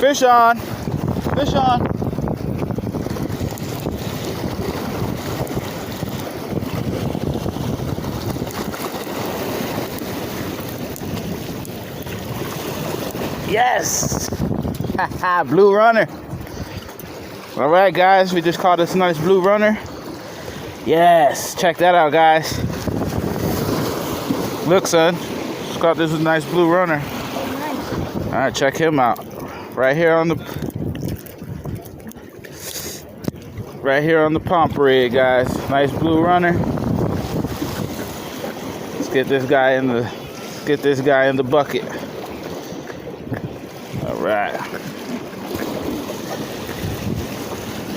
Fish on. Fish on. Yes! Haha, blue runner. All right, guys, we just caught this nice blue runner. Yes, check that out, guys. Look, son, just caught this nice blue runner. All right, check him out. Right here on the pump rig, guys. Nice blue runner. Let's get this guy in the bucket. All right.